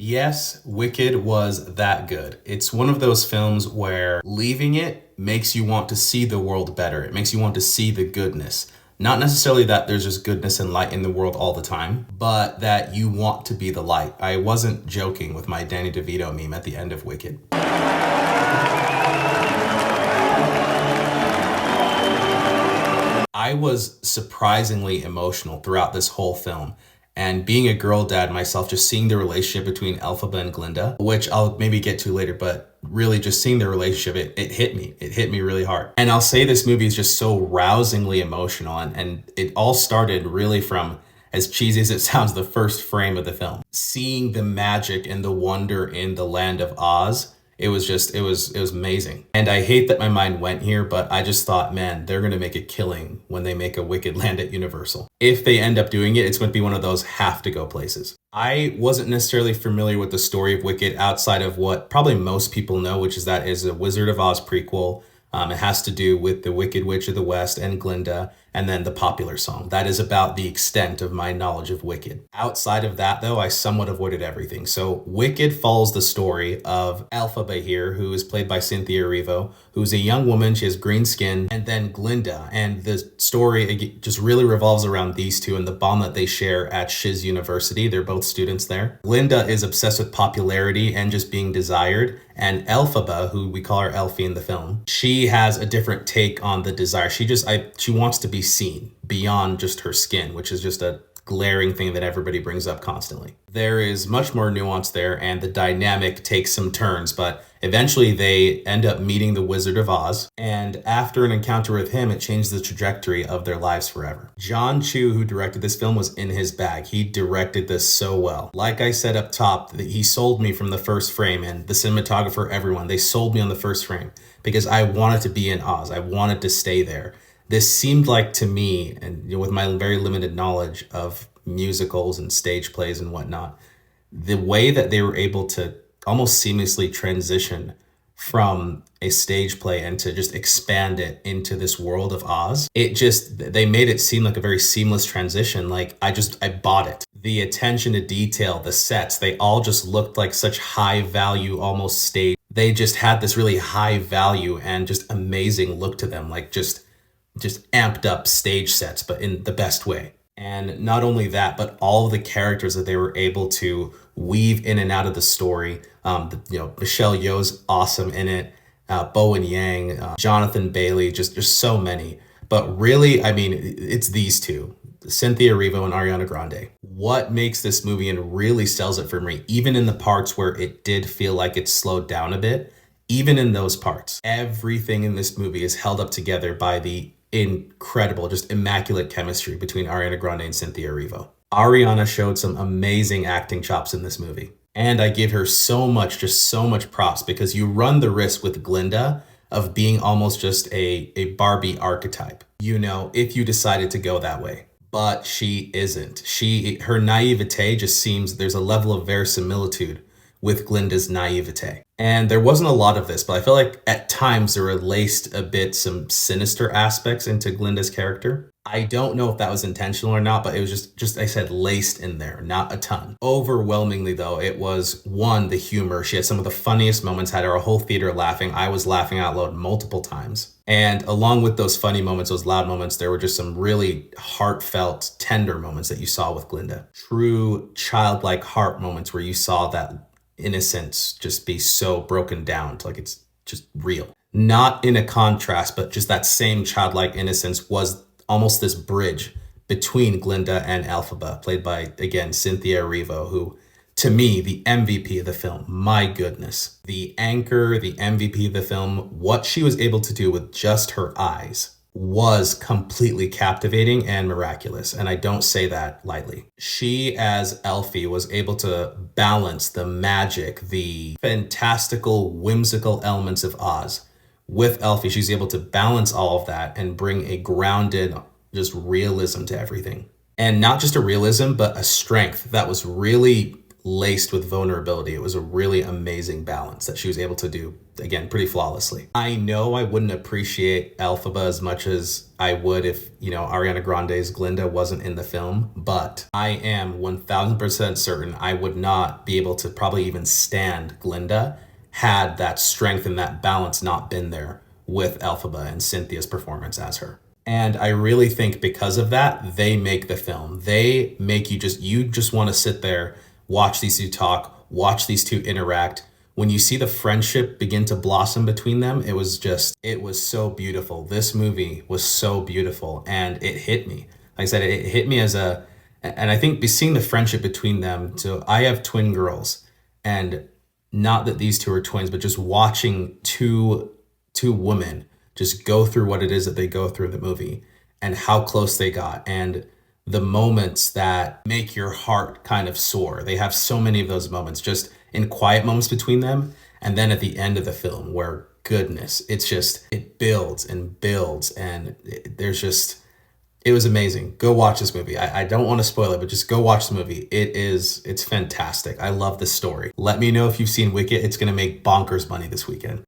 Yes, Wicked was that good. It's one of those films where leaving it makes you want to see the world better. It makes you want to see the goodness. Not necessarily that there's just goodness and light in the world all the time, but that you want to be the light. I wasn't joking with my Danny DeVito meme at the end of Wicked. I was surprisingly emotional throughout this whole film. And being a girl dad myself, just seeing the relationship between Elphaba and Glinda, which I'll maybe get to later, but really just seeing the relationship, it hit me. It hit me really hard. And I'll say this movie is just so rousingly emotional. And it all started really from, as cheesy as it sounds, the first frame of the film. Seeing the magic and the wonder in the land of Oz, it was amazing. And I hate that my mind went here, but I just thought, man, they're going to make a killing when they make a Wicked land at Universal. If they end up doing it, it's going to be one of those have to go places. I wasn't necessarily familiar with the story of Wicked outside of what probably most people know, which is that is a Wizard of Oz prequel. It has to do with the Wicked Witch of the West and Glinda, and then the popular song. That is about the extent of my knowledge of Wicked. Outside of that, though, I somewhat avoided everything. So Wicked follows the story of Elphaba here, who is played by Cynthia Erivo, who's a young woman. She has green skin, and then Glinda. And the story just really revolves around these two and the bond that they share at Shiz University. They're both students there. Glinda is obsessed with popularity and just being desired. And Elphaba, who we call her Elfie in the film, she has a different take on the desire. She wants to be seen beyond just her skin, which is just a glaring thing that everybody brings up constantly. There is much more nuance there, and the dynamic takes some turns, but eventually they end up meeting the Wizard of Oz, and after an encounter with him, it changed the trajectory of their lives forever. John Chu, who directed this film, was in his bag. He directed this so well. Like I said up top, he sold me from the first frame, and the cinematographer, everyone, they sold me on the first frame because I wanted to be in Oz. I wanted to stay there. This seemed like to me, and with my very limited knowledge of musicals and stage plays and whatnot, the way that they were able to almost seamlessly transition from a stage play and to just expand it into this world of Oz, they made it seem like a very seamless transition. Like I bought it. The attention to detail, the sets, they all just looked like such high value, almost stage. They just had this really high value and just amazing look to them, like just amped up stage sets, but in the best way. And not only that, but all of the characters that they were able to weave in and out of the story. Michelle Yeoh's awesome in it. Bowen Yang, Jonathan Bailey, just so many. But really, I mean, it's these two, Cynthia Erivo and Ariana Grande. What makes this movie and really sells it for me, even in the parts where it did feel like it slowed down a bit, even in those parts, everything in this movie is held up together by the incredible, just immaculate chemistry between Ariana Grande and Cynthia Erivo. Ariana showed some amazing acting chops in this movie. And I give her so much props because you run the risk with Glinda of being almost just a Barbie archetype, if you decided to go that way. But she isn't. Her naivete just seems, there's a level of verisimilitude with Glinda's naivete. And there wasn't a lot of this, but I feel like at times there were laced a bit some sinister aspects into Glinda's character. I don't know if that was intentional or not, but it was just I said laced in there, not a ton. Overwhelmingly though, it was one, the humor. She had some of the funniest moments, had our whole theater laughing. I was laughing out loud multiple times. And along with those funny moments, those loud moments, there were just some really heartfelt, tender moments that you saw with Glinda. True childlike heart moments where you saw that innocence just be so broken down to like it's just real. Not in a contrast, but just that same childlike innocence was almost this bridge between Glinda and Elphaba, played by, again, Cynthia Erivo, who, to me, the MVP of the film. My goodness. The anchor, the MVP of the film, what she was able to do with just her eyes was completely captivating and miraculous, and I don't say that lightly. She, as Elfie, was able to balance the magic, the fantastical, whimsical elements of Oz. With Elfie, she's able to balance all of that and bring a grounded, just realism to everything. And not just a realism, but a strength that was really laced with vulnerability. It was a really amazing balance that she was able to do, again, pretty flawlessly. I know I wouldn't appreciate Elphaba as much as I would if, Ariana Grande's Glinda wasn't in the film, but I am 1000% certain I would not be able to probably even stand Glinda had that strength and that balance not been there with Elphaba and Cynthia's performance as her. And I really think because of that, they make the film. They make you just want to sit there, watch these two talk, watch these two interact. When you see the friendship begin to blossom between them, it was so beautiful. This movie was so beautiful, and it hit me. Like I said, it hit me and I think seeing the friendship between them. So I have twin girls, and not that these two are twins, but just watching two women just go through what it is that they go through in the movie and how close they got and the moments that make your heart kind of soar. They have so many of those moments just in quiet moments between them. And then at the end of the film where goodness, it builds and builds. And it was amazing. Go watch this movie. I don't want to spoil it, but just go watch the movie. It's fantastic. I love this story. Let me know if you've seen Wicked. It's going to make bonkers money this weekend.